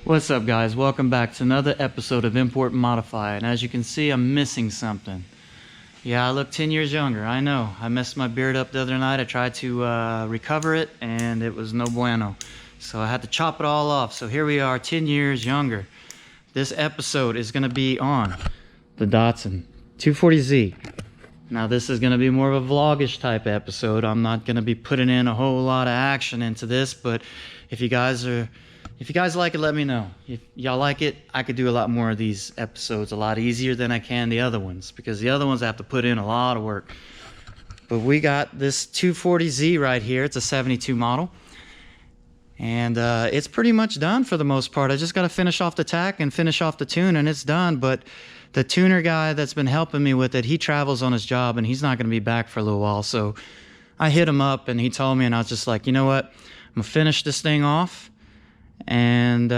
What's up, guys? Welcome back to another episode of Import and Modify. And as you can see, I'm missing something. Yeah, I look 10 years younger. I know. I messed my beard up the other night. I tried to recover it, and it was no bueno. So I had to chop it all off. So here we are, 10 years younger. This episode is going to be on the Datsun 240Z. Now, this is going to be more of a vlogish type episode. I'm not going to be putting in a whole lot of action into this, but if you guys like it, let me know. If y'all like it, I could do a lot more of these episodes a lot easier than I can the other ones, because the other ones I have to put in a lot of work. But we got this 240Z right here. It's a 72 model. And it's pretty much done for the most part. I just got to finish off the tack and finish off the tune, and it's done. But the tuner guy that's been helping me with it, he travels on his job, and he's not going to be back for a little while. So I hit him up, and he told me, and I was just like, you know what? I'm going to finish this thing off. And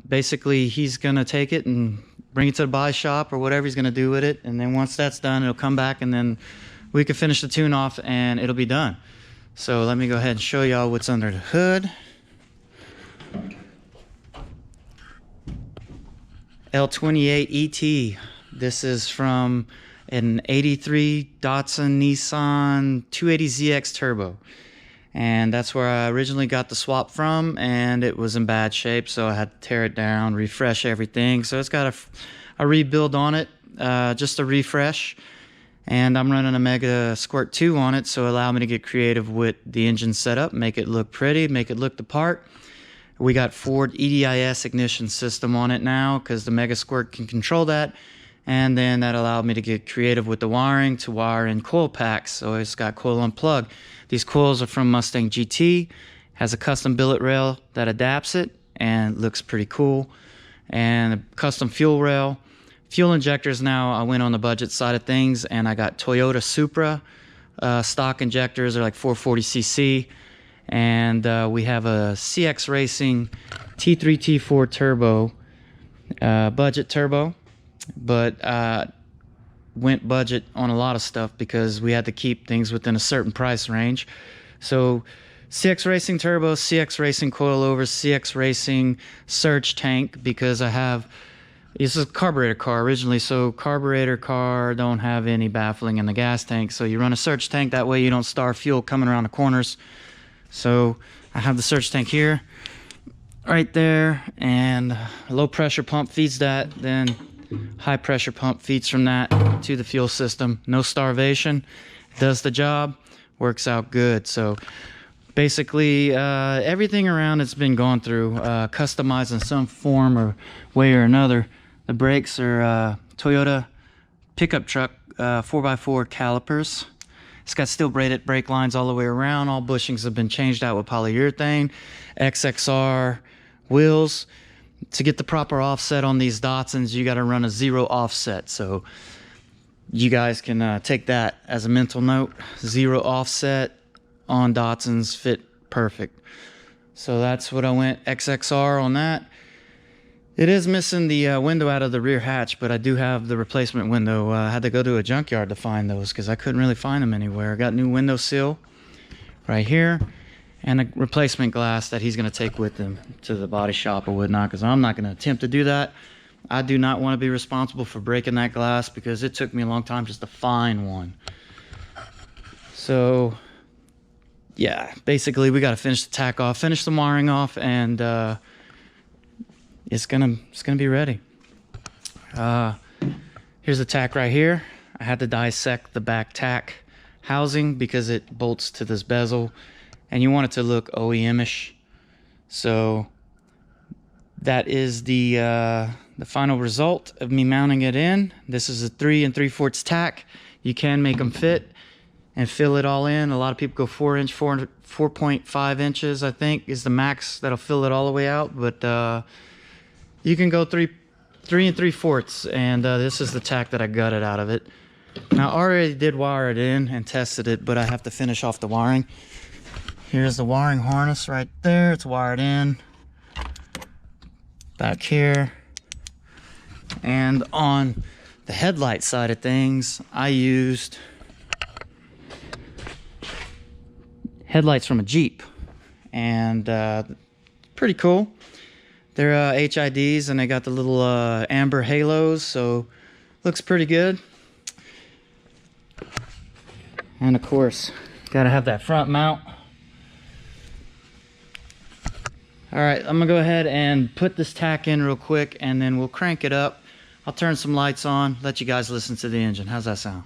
basically he's gonna take it and bring it to the body shop or whatever he's gonna do with it, and then once that's done, it'll come back and then we can finish the tune off and it'll be done. So let me go ahead and show y'all what's under the hood. L28 ET. This is from an 83 Datsun Nissan 280ZX Turbo. And that's where I originally got the swap from, and it was in bad shape, so I had to tear it down, refresh everything. So it's got a rebuild on it, just a refresh. And I'm running a Mega Squirt 2 on it, so allow me to get creative with the engine setup, make it look pretty, make it look the part. We got Ford EDIS ignition system on it now, because the Mega Squirt can control that. And then that allowed me to get creative with the wiring to wire in coil packs. So it's got coil unplug. These coils are from Mustang GT. Has a custom billet rail that adapts it and looks pretty cool. And a custom fuel rail. Fuel injectors now, I went on the budget side of things, and I got Toyota Supra stock injectors. They're like 440cc. And we have a CX Racing T3 T4 turbo, budget turbo. But went budget on a lot of stuff because we had to keep things within a certain price range. So CX Racing turbo, CX Racing coilover, CX Racing surge tank, because this is a carburetor car originally, so carburetor car don't have any baffling in the gas tank, so you run a surge tank, that way you don't starve fuel coming around the corners. So I have the surge tank here, right there, and a low pressure pump feeds that, then high pressure pump feeds from that to the fuel system. No starvation, does the job, works out good. So basically everything around it's been gone through, customized in some form or way or another. The brakes are Toyota pickup truck 4x4 calipers. It's got steel braided brake lines all the way around. All bushings have been changed out with polyurethane. XXR wheels. To get the proper offset on these Datsuns, you got to run a 0 offset. So you guys can take that as a mental note. 0 offset on Datsuns fit perfect. So that's what I went XXR on that. It is missing the window out of the rear hatch, but I do have the replacement window. I had to go to a junkyard to find those because I couldn't really find them anywhere. I got new window sill right here, and a replacement glass that he's going to take with him to the body shop or whatnot, because I'm not going to attempt to do that. I do not want to be responsible for breaking that glass, because it took me a long time just to find one. So yeah, basically we got to finish the tack off, finish the wiring off, and it's gonna be ready. Here's the tack right here. I had to dissect the back tack housing because it bolts to this bezel, and you want it to look OEM-ish. So that is the final result of me mounting it in. This is a 3 3/4 tack. You can make them fit and fill it all in. A lot of people go 4.5 inches, I think, is the max that'll fill it all the way out. But you can go 3 3/4, and this is the tack that I gutted out of it. Now, I already did wire it in and tested it, but I have to finish off the wiring. Here's the wiring harness right there. It's wired in. Back here. And on the headlight side of things, I used headlights from a Jeep. And pretty cool. They're HIDs, and they got the little amber halos, so looks pretty good. And of course, gotta have that front mount. All right, I'm gonna go ahead and put this tack in real quick, and then we'll crank it up. I'll turn some lights on, let you guys listen to the engine. How's that sound?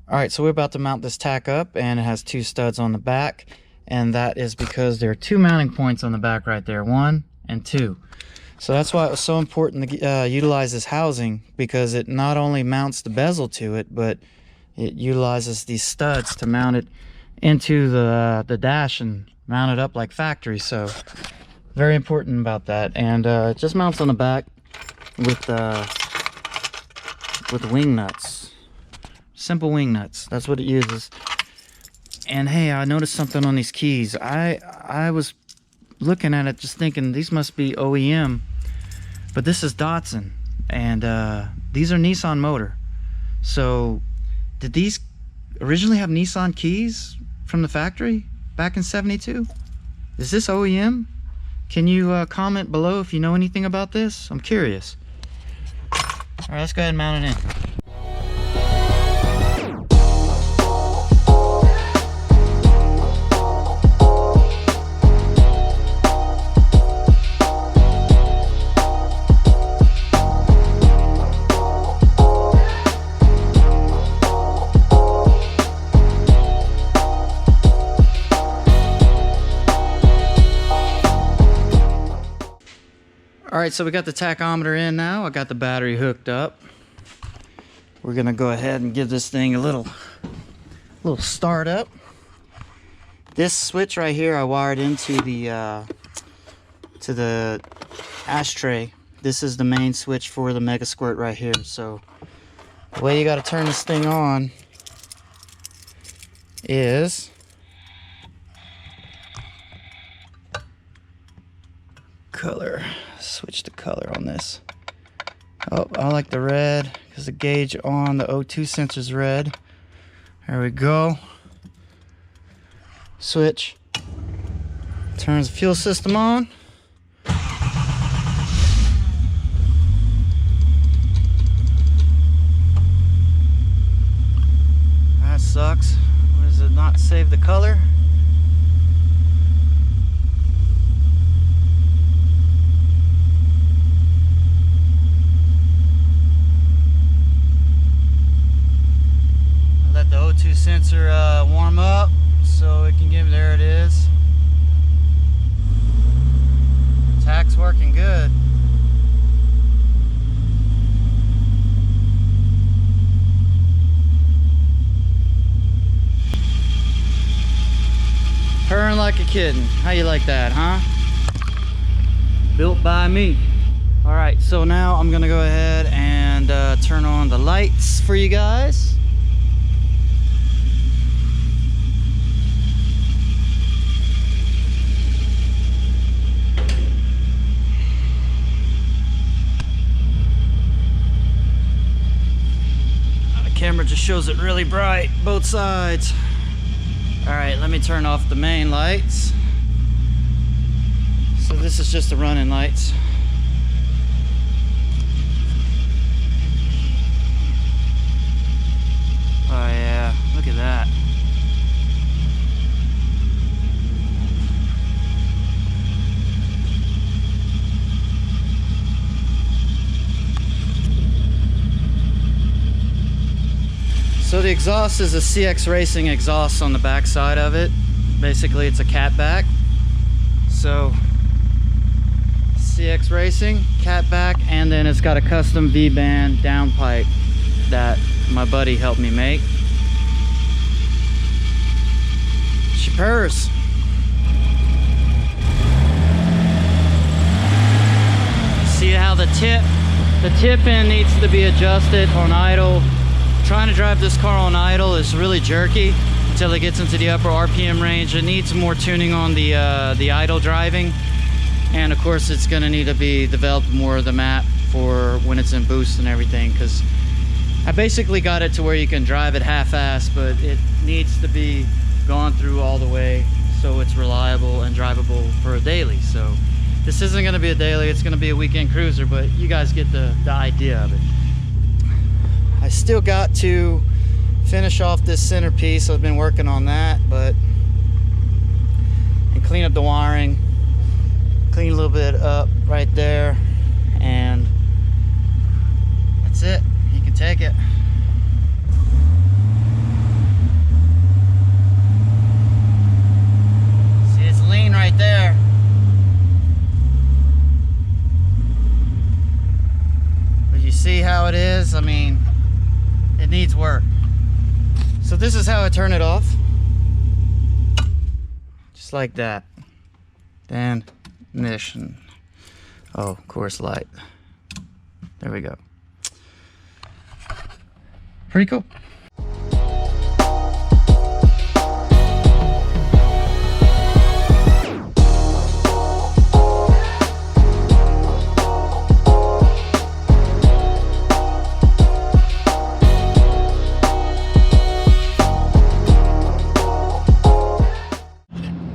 All right, so we're about to mount this tack up, and it has 2 studs on the back, and that is because there are 2 mounting points on the back right there, 1 and 2. So that's why it was so important to utilize this housing, because it not only mounts the bezel to it, but it utilizes these studs to mount it into the dash and mount it up like factory. So very important about that. And it just mounts on the back with wing nuts, simple wing nuts. That's what it uses. And hey, I noticed something on these keys. I was looking at it just thinking these must be OEM, but this is Datsun, and these are Nissan motor. So did these originally have Nissan keys from the factory back in '72? Is this OEM? Can you comment below if you know anything about this? I'm curious. All right, let's go ahead and mount it in. All right, so we got the tachometer in now. I got the battery hooked up. We're gonna go ahead and give this thing a little start up. This switch right here I wired into the ashtray. This is the main switch for the Mega Squirt right here. So the way you got to turn this thing on is color. Switch the color on this. Oh, I like the red because the gauge on the O2 sensor is red. There we go. Switch. Turns the fuel system on. That sucks. What does it not save the color? Let the O2 sensor warm up so it can give, there it is. Tack's working good. Purring like a kitten. How you like that, huh? Built by me. All right, so now I'm gonna go ahead and turn on the lights for you guys. Camera just shows it really bright, both sides. All right, let me turn off the main lights. So this is just the running lights. Oh yeah, look at that. So the exhaust is a CX Racing exhaust on the back side of it. Basically it's a catback. So CX Racing, catback, and then it's got a custom V-band downpipe that my buddy helped me make. She purrs. See how the tip end needs to be adjusted on idle. Trying to drive this car on idle is really jerky until it gets into the upper RPM range. It needs more tuning on the idle driving, and of course it's going to need to be developed more of the map for when it's in boost and everything, because I basically got it to where you can drive it half-assed, but it needs to be gone through all the way so it's reliable and drivable for a daily. So This isn't going to be a daily, it's going to be a weekend cruiser, but you guys get the idea of it. I still got to finish off this centerpiece. I've been working on that, and clean up the wiring, clean a little bit up right there, and that's it. You can take it. See, it's lean right there. But you see how it is? I mean, it needs work. So this is how I turn it off. Just like that. Then ignition. Oh, of course, light. There we go. Pretty cool.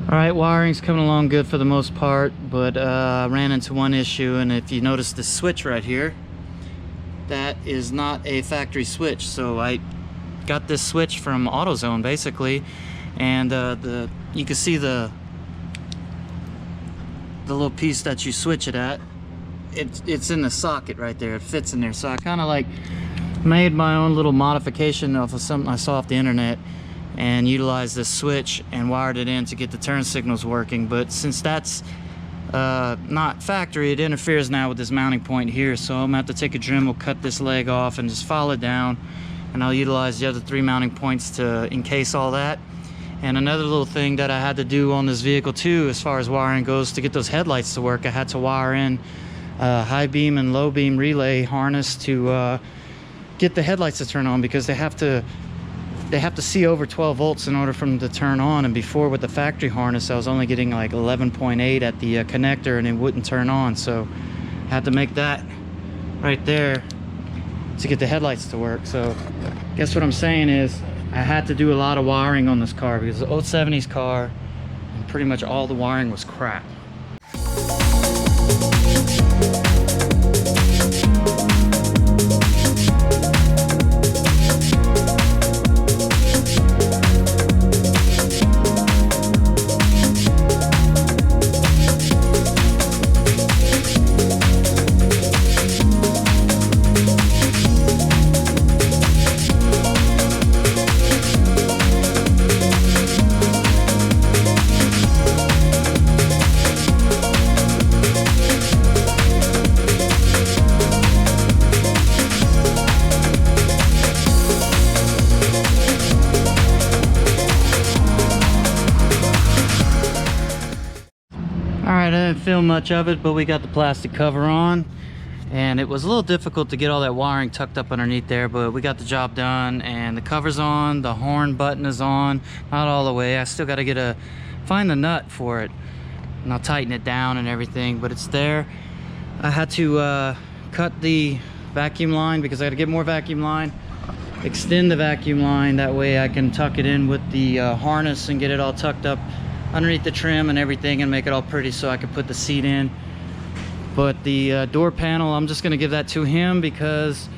Alright, wiring's coming along good for the most part, but I ran into one issue, and if you notice this switch right here, that is not a factory switch. So I got this switch from AutoZone basically, and you can see the little piece that you switch it at. It's in the socket right there. It fits in there. So I kind of like made my own little modification off of something I saw off the internet, and utilized this switch and wired it in to get the turn signals working. But since that's not factory, it interferes now with this mounting point here, so I'm gonna have to take a Dremel, cut this leg off, and just follow it down, and I'll utilize the other 3 mounting points to encase all that. And another little thing that I had to do on this vehicle too, as far as wiring goes, to get those headlights to work, I had to wire in high beam and low beam relay harness to get the headlights to turn on, because they have to see over 12 volts in order for them to turn on. And before, with the factory harness, I was only getting like 11.8 at the connector, and it wouldn't turn on. So I had to make that right there to get the headlights to work. So guess what I'm saying is I had to do a lot of wiring on this car, because the old 70s car, and pretty much all the wiring was crap. Alright, I didn't film much of it, but we got the plastic cover on, and it was a little difficult to get all that wiring tucked up underneath there, but we got the job done, and the cover's on, the horn button is on, not all the way. I still got to find the nut for it, and I'll tighten it down and everything, but it's there. I had to cut the vacuum line, because I got to get more vacuum line, extend the vacuum line, that way I can tuck it in with the harness and get it all tucked up underneath the trim and everything, and make it all pretty so I can put the seat in. But the door panel, I'm just gonna give that to him, because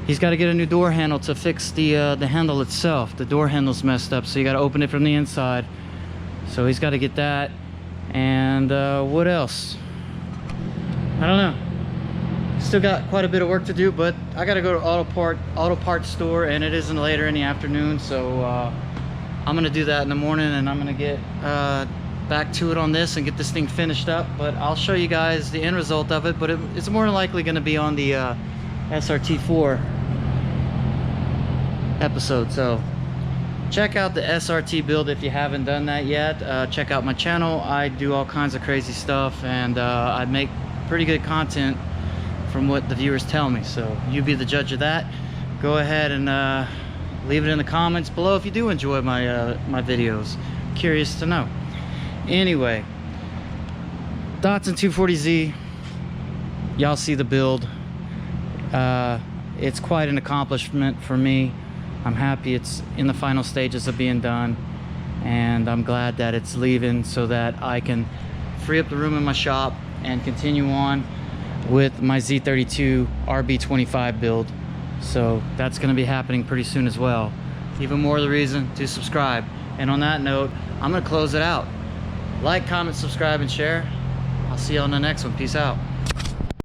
he's got to get a new door handle to fix the handle itself. The door handle's messed up, so you got to open it from the inside. So he's got to get that. And what else? I don't know. Still got quite a bit of work to do, but I got to go to auto parts store, and it isn't later in the afternoon, so I'm gonna do that in the morning, and I'm gonna get back to it on this and get this thing finished up. But I'll show you guys the end result of it, but it's more than likely gonna be on the SRT4 episode. So check out the SRT build if you haven't done that yet. Check out my channel. I do all kinds of crazy stuff, and I make pretty good content from what the viewers tell me, so you be the judge of that. Go ahead and leave it in the comments below if you do enjoy my my videos. Curious to know. Anyway, Datsun 240Z, y'all see the build. It's quite an accomplishment for me. I'm happy it's in the final stages of being done, and I'm glad that it's leaving so that I can free up the room in my shop and continue on with my Z32 RB25 build. So that's going to be happening pretty soon as well. Even more the reason to subscribe. And on that note, I'm going to close it out. Like, comment, subscribe, and share. I'll see you on the next one. Peace out.